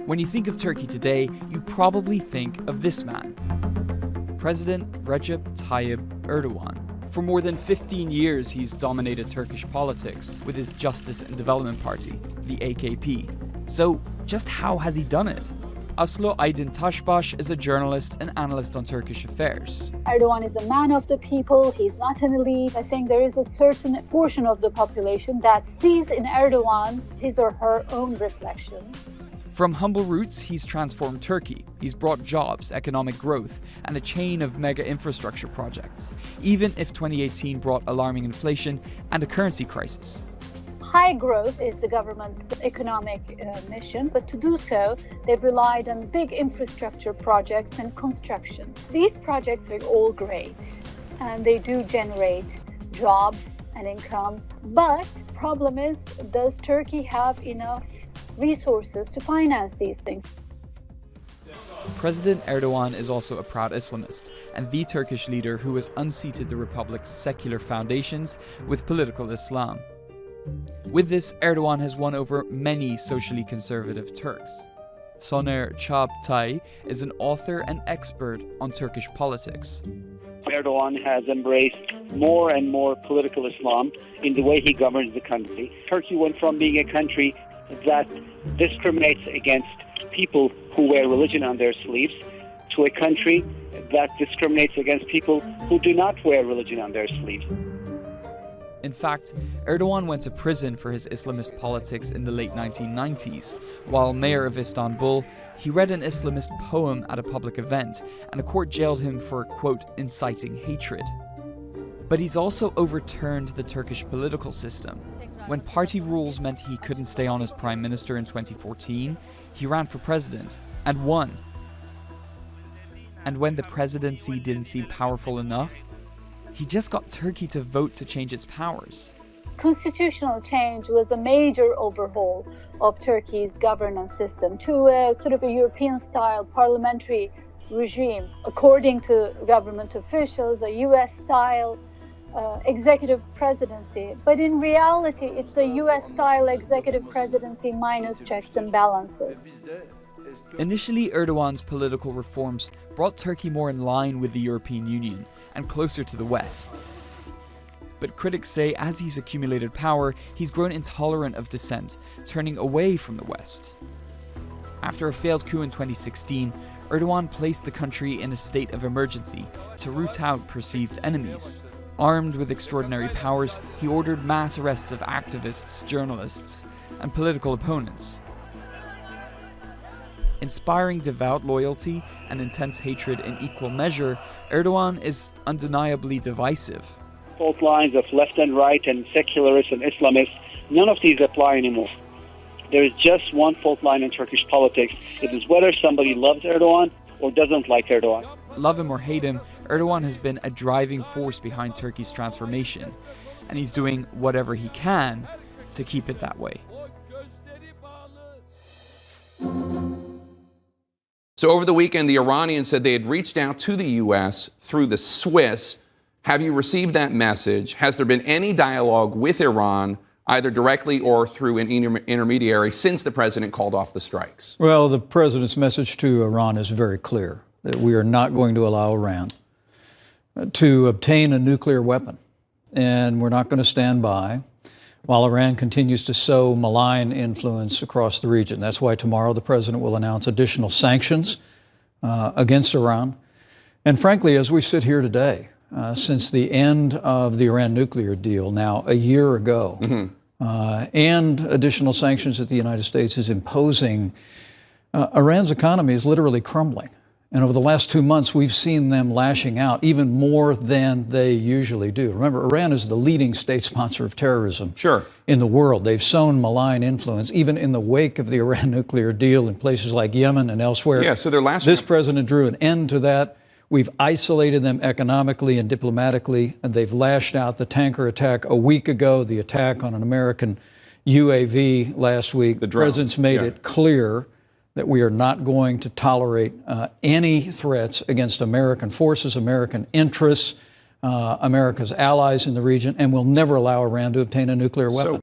When you think of Turkey today, you probably think of this man, President Recep Tayyip Erdogan. For more than 15 years, he's dominated Turkish politics with his Justice and Development Party, the AKP. So, just how has he done it? Aslı Aydın Taşbaş is a journalist and analyst on Turkish affairs. Erdogan is a man of the people, he's not an elite. I think there is a certain portion of the population that sees in Erdogan his or her own reflection. From humble roots, he's transformed Turkey. He's brought jobs, economic growth, and a chain of mega infrastructure projects, even if 2018 brought alarming inflation and a currency crisis. High growth is the government's economic mission, but to do so, they've relied on big infrastructure projects and construction. These projects are all great, and they do generate jobs and income, but the problem is, does Turkey have enough resources to finance these things? President Erdogan is also a proud Islamist and the Turkish leader who has unseated the republic's secular foundations with political Islam. With this, Erdogan has won over many socially conservative Turks. Soner Çağatay is an author and expert on Turkish politics. Erdogan has embraced more and more political Islam in the way he governs the country. Turkey went from being a country that discriminates against people who wear religion on their sleeves to a country that discriminates against people who do not wear religion on their sleeves. In fact, Erdogan went to prison for his Islamist politics in the late 1990s. While mayor of Istanbul, he read an Islamist poem at a public event, and a court jailed him for, quote, inciting hatred. But he's also overturned the Turkish political system. When party rules meant he couldn't stay on as prime minister in 2014, he ran for president and won. And when the presidency didn't seem powerful enough, he just got Turkey to vote to change its powers. Constitutional change was a major overhaul of Turkey's governance system to a sort of a European-style parliamentary regime, according to government officials, a US-style executive presidency. But in reality, it's a US-style executive presidency minus checks and balances. Initially, Erdogan's political reforms brought Turkey more in line with the European Union and closer to the West. But critics say as he's accumulated power, he's grown intolerant of dissent, turning away from the West. After a failed coup in 2016, Erdogan placed the country in a state of emergency to root out perceived enemies. Armed with extraordinary powers, he ordered mass arrests of activists, journalists, and political opponents. Inspiring devout loyalty and intense hatred in equal measure, Erdogan is undeniably divisive. Fault lines of left and right and secularists and Islamists, none of these apply anymore. There is just one fault line in Turkish politics. It is whether somebody loves Erdogan or doesn't like Erdogan. Love him or hate him, Erdogan has been a driving force behind Turkey's transformation, and he's doing whatever he can to keep it that way. So over the weekend, the Iranians said they had reached out to the U.S. through the Swiss. Have you received that message? Has there been any dialogue with Iran, either directly or through an intermediary, since the president called off the strikes? Well, the president's message to Iran is very clear, that we are not going to allow Iran to obtain a nuclear weapon. And we're not going to stand by while Iran continues to sow malign influence across the region. That's why tomorrow the president will announce additional sanctions against Iran. And frankly, as we sit here today, since the end of the Iran nuclear deal now a year ago, and additional sanctions that the United States is imposing, Iran's economy is literally crumbling. And over the last 2 months, we've seen them lashing out even more than they usually do. Remember, Iran is the leading state sponsor of terrorism in the world. They've sown malign influence, even in the wake of the Iran nuclear deal in places like Yemen and elsewhere. Yeah, so they're lashing This president drew an end to that. We've isolated them economically and diplomatically, and they've lashed out. The tanker attack a week ago, the attack on an American UAV last week. The president's made it clear that we are not going to tolerate any threats against American forces, American interests, America's allies in the region, and will never allow Iran to obtain a nuclear weapon.